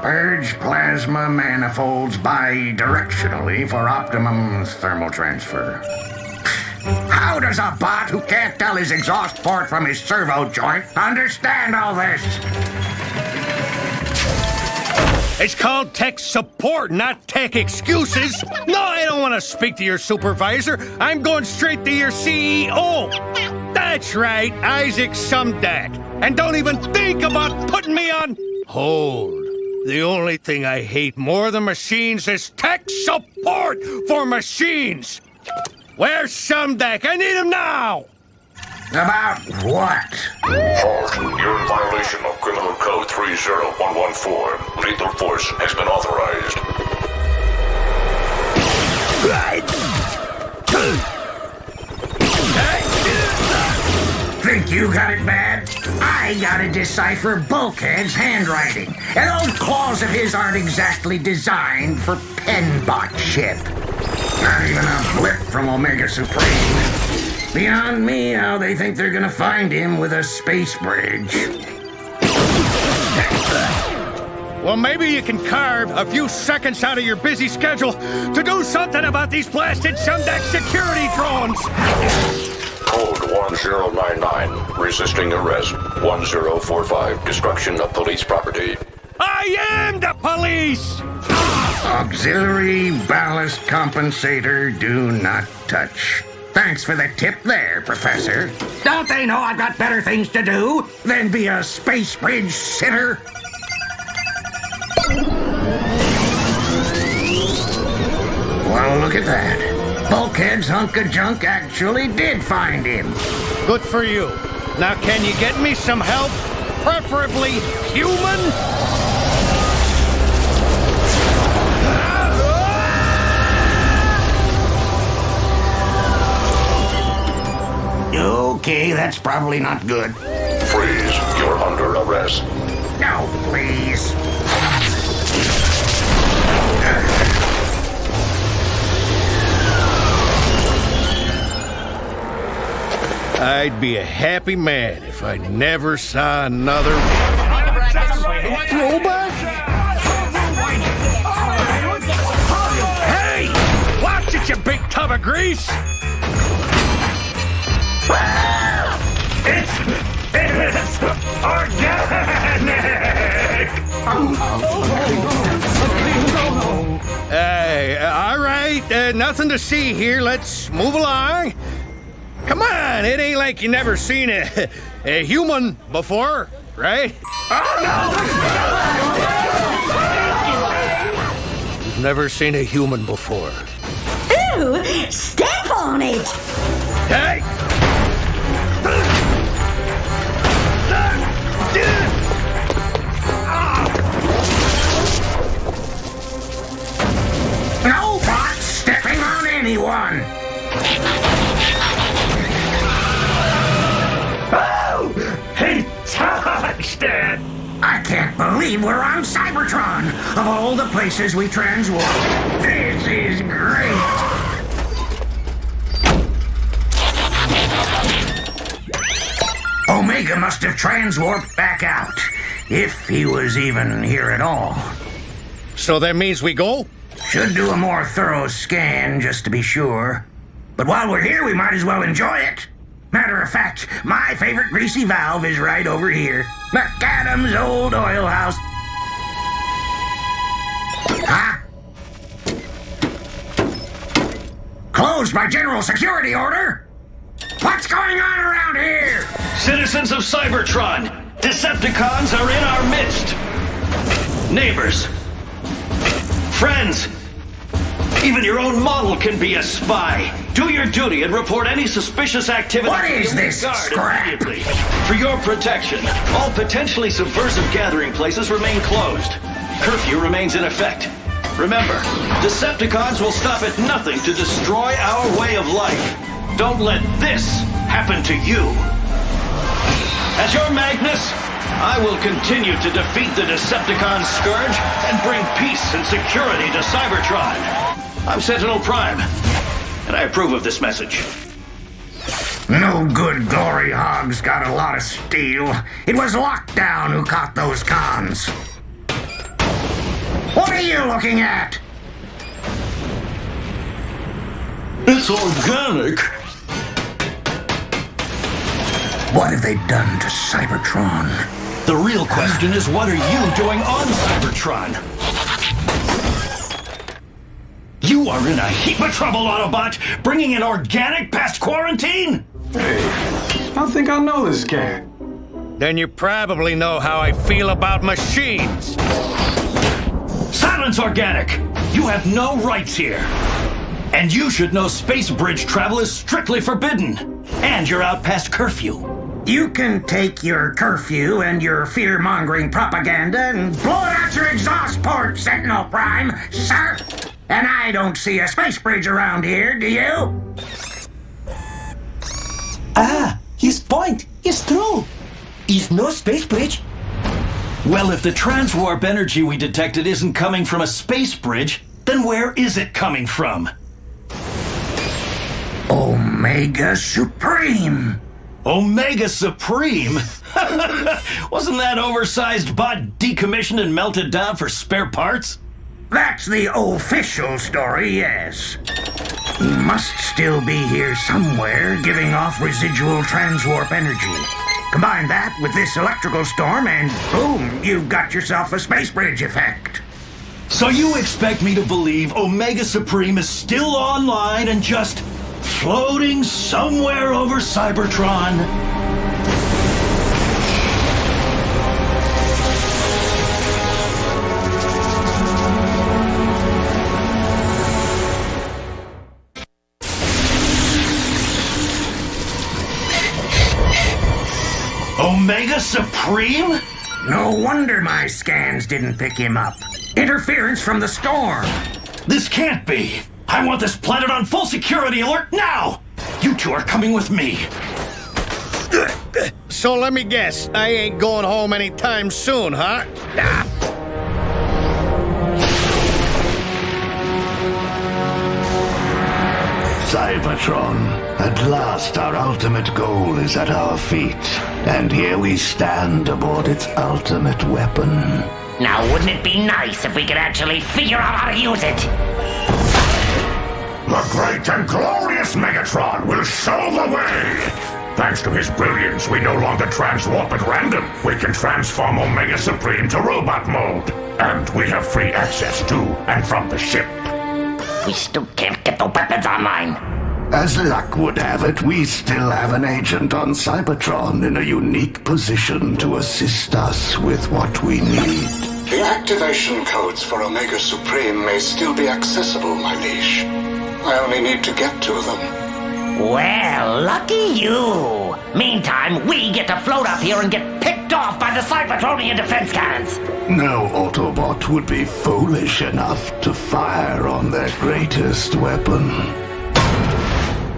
Purge plasma manifolds bidirectionally for optimum thermal transfer. How does a bot who can't tell his exhaust port from his servo joint understand all this? It's called tech support, not tech excuses. No, I don't want to speak to your supervisor. I'm going straight to your CEO. That's right, Isaac Sumdack. And don't even think about putting me on hold. The only thing I hate more than machines is tech support for machines. Where's Sumdack? I need him now! About what? Halt. You're in violation of Criminal Code 3.Sezon. Lethal force has been authorized. Think you got it bad? I gotta decipher Bulkhead's handwriting. And those claws of his aren't exactly designed for penbot ship. Not even a blip from Omega Supreme. Beyond me how they think they're gonna find him with a space bridge. Well, maybe you can carve a few seconds out of your busy schedule to do something about these blasted Sumdack security drones. Code 1099. Resisting arrest. 1045. Destruction of police property. I am the police! Auxiliary ballast compensator do not touch. Thanks for the tip there, Professor. Don't they know I've got better things to do than be a space bridge sitter? Well, look at that. Bulkhead's hunk of junk actually did find him. Good for you. Now, can you get me some help? Preferably human? Okay, that's probably not good. Freeze. You're under arrest. No, please. I'd be a happy man if I never saw another robot. Hey! Watch it, you big tub of grease! It's organic! All right, nothing to see here. Let's move along. Come on, it ain't like you never seen a human before, right? Oh, no! You've never seen a human before. Ooh, step on it! Hey! No bot stepping on anyone! Oh! He touched it! I can't believe we're on Cybertron! Of all the places we transwarp, this is great! Omega must have transwarped back out, if he was even here at all. So that means we go? Should do a more thorough scan just to be sure. But while we're here, we might as well enjoy it. Matter of fact, my favorite greasy valve is right over here. McAdam's old oil house. Huh? Closed by general security order? What's going on around here? Citizens of Cybertron, Decepticons are in our midst. Neighbors, friends, even your own model can be a spy. Do your duty and report any suspicious activity. What is this crap? For your protection, all potentially subversive gathering places remain closed. Curfew remains in effect. Remember, Decepticons will stop at nothing to destroy our way of life. Don't let this happen to you. As your Magnus, I will continue to defeat the Decepticon scourge and bring peace and security to Cybertron. I'm Sentinel Prime, and I approve of this message. No good glory hog's got a lot of steel. It was Lockdown who caught those cons. What are you looking at? It's organic. What have they done to Cybertron? The real question is, what are you doing on Cybertron? You are in a heap of trouble, Autobot! Bringing in organic past quarantine? Hey, I think I know this guy. Then you probably know how I feel about machines. Silence, Organic! You have no rights here. And you should know space bridge travel is strictly forbidden. And you're out past curfew. You can take your curfew and your fear-mongering propaganda and blow it out your exhaust port, Sentinel Prime, sir. And I don't see a space bridge around here, do you? Ah, his point is true. Is no space bridge. Well, if the transwarp energy we detected isn't coming from a space bridge, then where is it coming from? Omega Supreme. Omega Supreme? Wasn't that oversized bot decommissioned and melted down for spare parts? That's the official story, yes. He must still be here somewhere, giving off residual transwarp energy. Combine that with this electrical storm and boom, you've got yourself a space bridge effect. So you expect me to believe Omega Supreme is still online and just floating somewhere over Cybertron? Omega Supreme? No wonder my scans didn't pick him up. Interference from the storm. This can't be. I want this planet on full security alert now! You two are coming with me. So let me guess, I ain't going home anytime soon, huh? Cybertron, at last our ultimate goal is at our feet, and here we stand aboard its ultimate weapon. Now, wouldn't it be nice if we could actually figure out how to use it? The great and glorious Megatron will show the way! Thanks to his brilliance, we no longer transwarp at random. We can transform Omega Supreme to robot mode. And we have free access to and from the ship. We still can't get the weapons online. As luck would have it, we still have an agent on Cybertron in a unique position to assist us with what we need. The activation codes for Omega Supreme may still be accessible, my liege. I only need to get to them. Well, lucky you. Meantime, we get to float up here and get picked off by the Cybertronian defense cannons. No Autobot would be foolish enough to fire on their greatest weapon.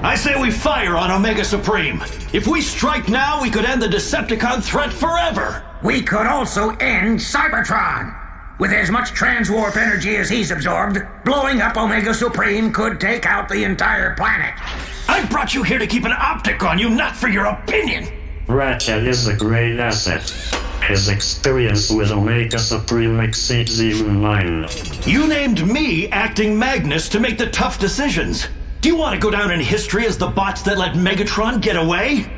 I say we fire on Omega Supreme. If we strike now, we could end the Decepticon threat forever. We could also end Cybertron. With as much transwarp energy as he's absorbed, blowing up Omega Supreme could take out the entire planet. I brought you here to keep an optic on you, not for your opinion. Ratchet is a great asset. His experience with Omega Supreme exceeds even mine. You named me Acting Magnus to make the tough decisions. Do you want to go down in history as the bots that let Megatron get away?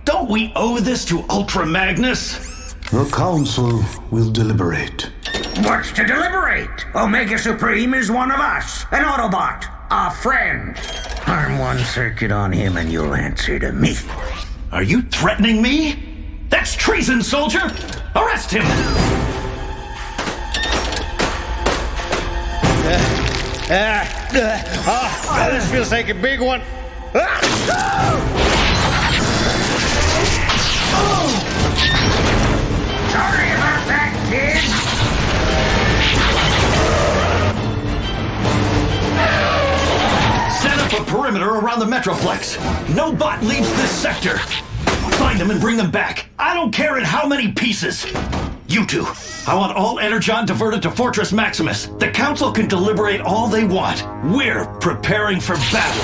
Don't we owe this to Ultra Magnus? The Council will deliberate. What's to deliberate? Omega Supreme is one of us, an Autobot, a friend. Arm one circuit on him and you'll answer to me. Are you threatening me? That's treason, soldier! Arrest him! This feels like a big one. Sorry about that, kid. Set up a perimeter around the Metroplex. No bot leaves this sector. Find them and bring them back. I don't care in how many pieces. You two, I want all Energon diverted to Fortress Maximus. The Council can deliberate all they want. We're preparing for battle.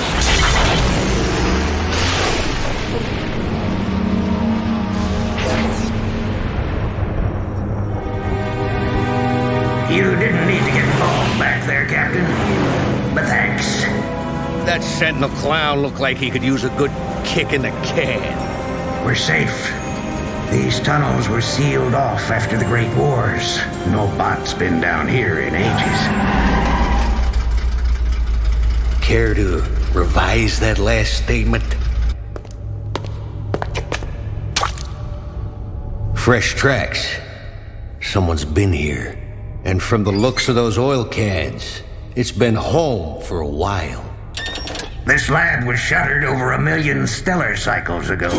You didn't need to get involved back there, Captain. But thanks. That Sentinel clown looked like he could use a good kick in the can. We're safe. These tunnels were sealed off after the Great Wars. No bot's been down here in ages. Care to revise that last statement? Fresh tracks. Someone's been here. And from the looks of those oil cans, it's been home for a while. This lab was shuttered over 1 million stellar cycles ago.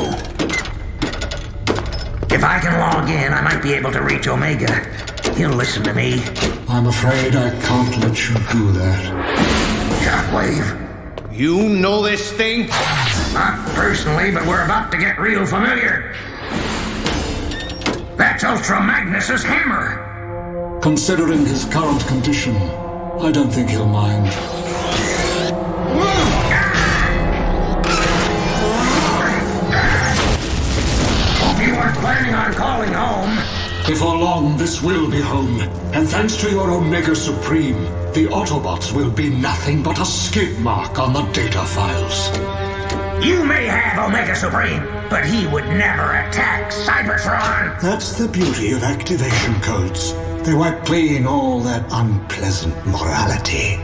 If I can log in, I might be able to reach Omega. He'll listen to me. I'm afraid I can't let you do that. Shockwave. You know this thing? Not personally, but we're about to get real familiar. That's Ultra Magnus's hammer. Considering his current condition, I don't think he'll mind. Hope you weren't planning on calling home. Before long, this will be home. And thanks to your Omega Supreme, the Autobots will be nothing but a skid mark on the data files. You may have Omega Supreme, but he would never attack Cybertron. That's the beauty of activation codes. They wipe clean all that unpleasant morality.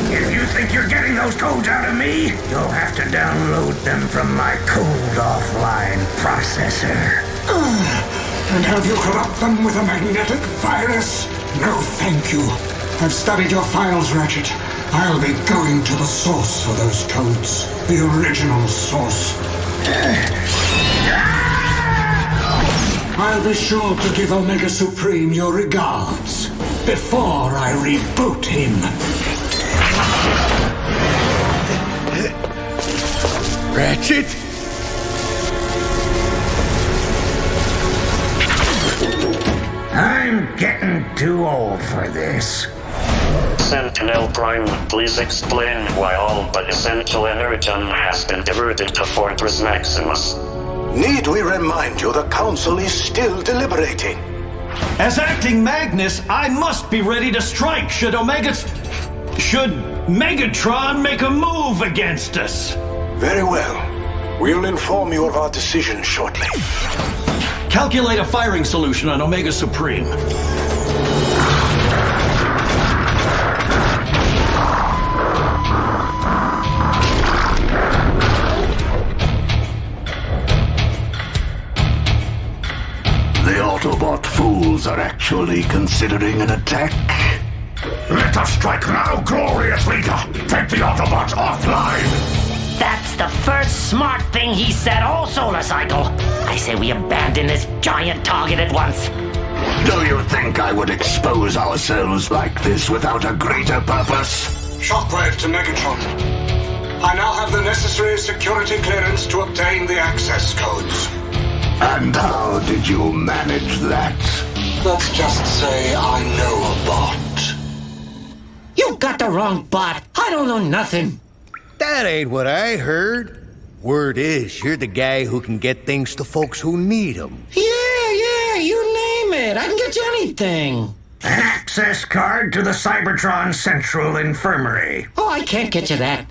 If you think you're getting those codes out of me, you'll have to download them from my cold offline processor. And have you corrupt them with a magnetic virus? No, thank you. I've studied your files, Ratchet. I'll be going to the source for those codes. The original source. I'll be sure to give Omega Supreme your regards before I reboot him. Ratchet? I'm getting too old for this. Sentinel Prime, please explain why all but essential energy has been diverted to Fortress Maximus. Need we remind you the Council is still deliberating? As acting Magnus, I must be ready to strike should Megatron make a move against us. Very well. We'll inform you of our decision shortly. Calculate a firing solution on Omega Supreme. The Autobot fools are actually considering an attack. Let us strike now, glorious leader! Take the Autobots offline! That's the first smart thing he said all solar cycle. I say we abandon this giant target at once. Do you think I would expose ourselves like this without a greater purpose? Shockwave to Megatron. I now have the necessary security clearance to obtain the access codes. And how did you manage that? Let's just say I know a bot. You got the wrong bot. I don't know nothing. That ain't what I heard. Word is, you're the guy who can get things to folks who need them. Yeah, you name it. I can get you anything. An access card to the Cybertron Central Infirmary. Oh, I can't get you that.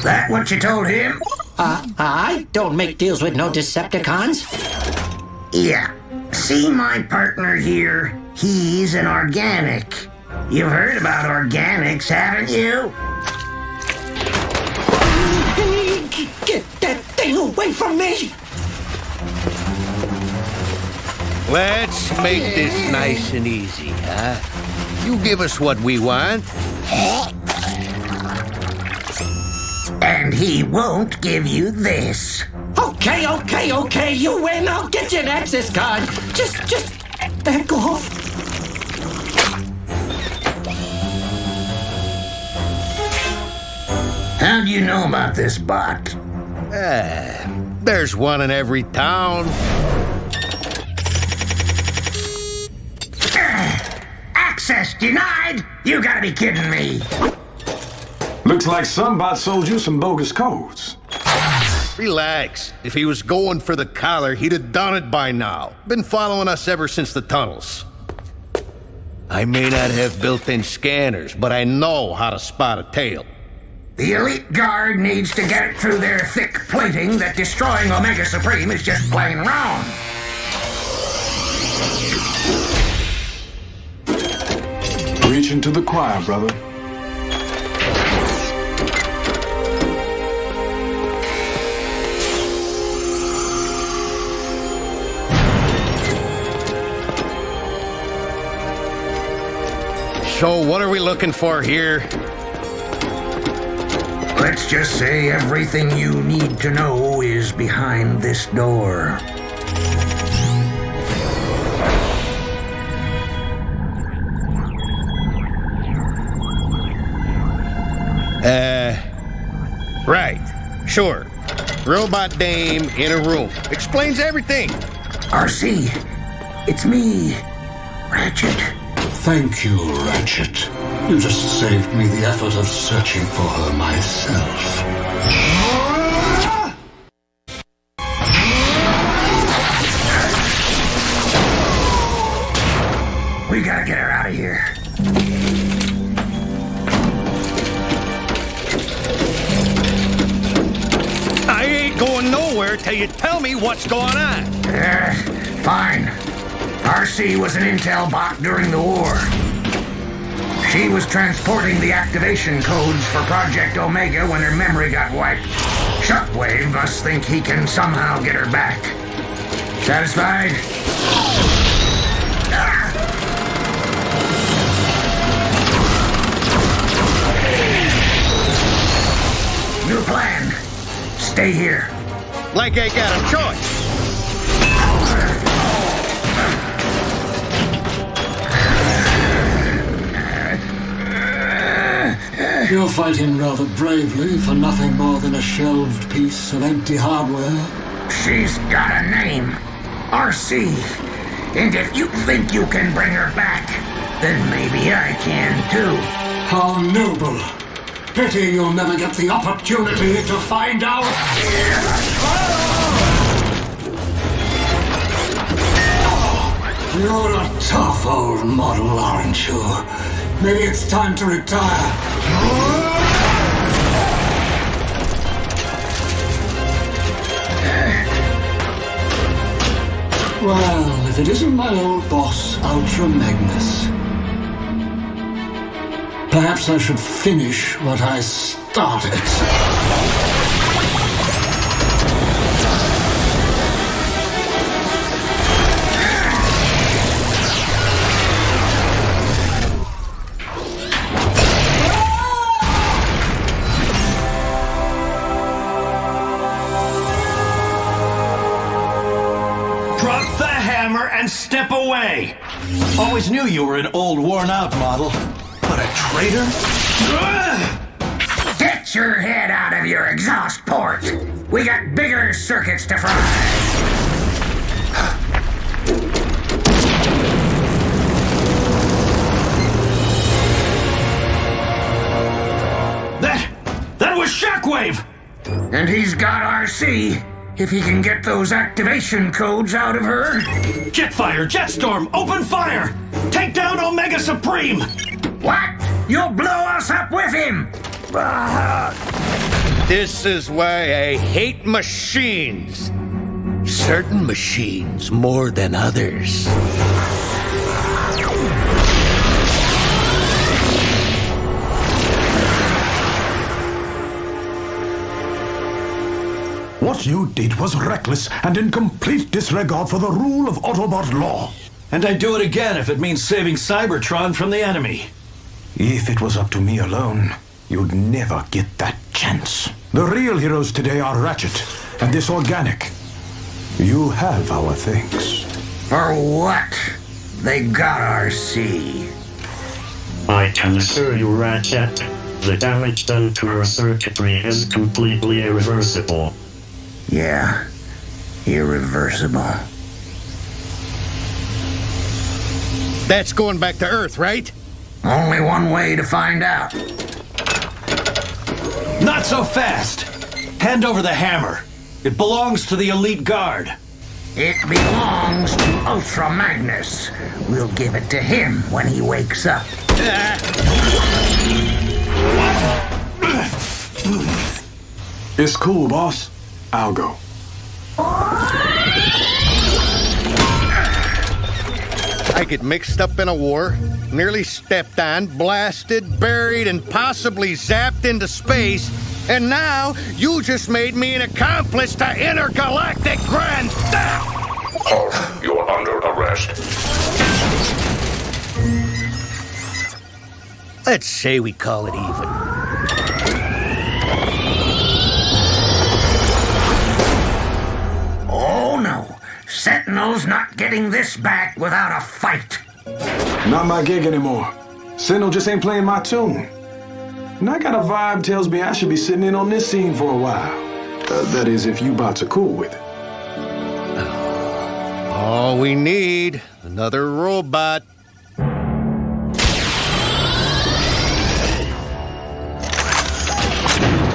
That what you told him? I don't make deals with no Decepticons. Yeah. See my partner here? He's an organic. You've heard about organics, haven't you? Get that thing away from me! Let's make this nice and easy, huh? You give us what we want. And he won't give you this. Okay, you win. I'll get you an access card. Just back off. How do you know about this bot? There's one in every town. Access denied? You gotta be kidding me. Looks like some bot sold you some bogus codes. Relax. If he was going for the collar, he'd have done it by now. Been following us ever since the tunnels. I may not have built-in scanners, but I know how to spot a tail. The elite guard needs to get it through their thick plating that destroying Omega Supreme is just plain wrong. Reach into the choir, brother. So what are we looking for here? Let's just say everything you need to know is behind this door. Right. Sure. Robot dame in a room. Explains everything. RC, it's me, Ratchet. Thank you, Ratchet. You just saved me the effort of searching for her myself. We gotta get her out of here. I ain't going nowhere till you tell me what's going on. Fine. RC was an intel bot during the war. She was transporting the activation codes for Project Omega when her memory got wiped. Shockwave must think he can somehow get her back. Satisfied? New plan. Stay here. Like I got a choice. You're fighting rather bravely for nothing more than a shelved piece of empty hardware. She's got a name. RC. And if you think you can bring her back, then maybe I can too. How noble. Pity you'll never get the opportunity to find out. You're a tough old model, aren't you? Maybe it's time to retire. Well, if it isn't my old boss, Ultra Magnus. Perhaps I should finish what I started. Drop the hammer and step away. Always knew you were an old, worn-out model. But a traitor? Get your head out of your exhaust port. We got bigger circuits to fry. That was Shockwave! And he's got RC. If he can get those activation codes out of her. Jetfire, Jetstorm, open fire! Take down Omega Supreme! What? You'll blow us up with him! This is why I hate machines. Certain machines more than others. What you did was reckless and in complete disregard for the rule of Autobot law. And I'd do it again if it means saving Cybertron from the enemy. If it was up to me alone, you'd never get that chance. The real heroes today are Ratchet and this organic. You have our thanks. For what? They got RC. I can assure you, Ratchet, the damage done to our circuitry is completely irreversible. Yeah, irreversible. That's going back to Earth, right? Only one way to find out. Not so fast! Hand over the hammer. It belongs to the elite guard. It belongs to Ultra Magnus. We'll give it to him when he wakes up. It's cool, boss. I'll go. I get mixed up in a war, nearly stepped on, blasted, buried, and possibly zapped into space, and now you just made me an accomplice to intergalactic grand theft! Halt. You are under arrest. Let's say we call it even. Oh no, Sentinel's not getting this back without a fight. Not my gig anymore. Sentinel just ain't playing my tune. And I got a vibe tells me I should be sitting in on this scene for a while. That is, if you bots are cool with it. All we need, another robot.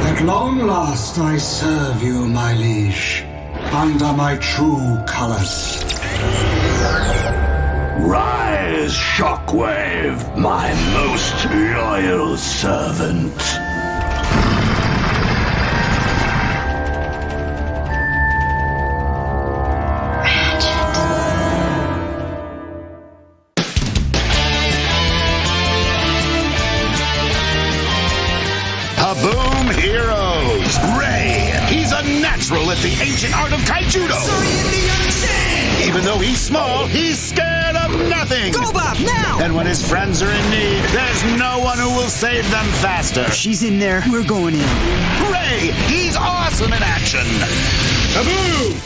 At long last I serve you, my liege, under my true colors. Rise, Shockwave, my most loyal servant. Boom heroes! Ray, he's a natural at the ancient art of Kaijudo. Even though he's small, he's scared of nothing. Go, Bob, now! And when his friends are in need, there's no one who will save them faster. If she's in there, we're going in. Ray, he's awesome in action. Taboo!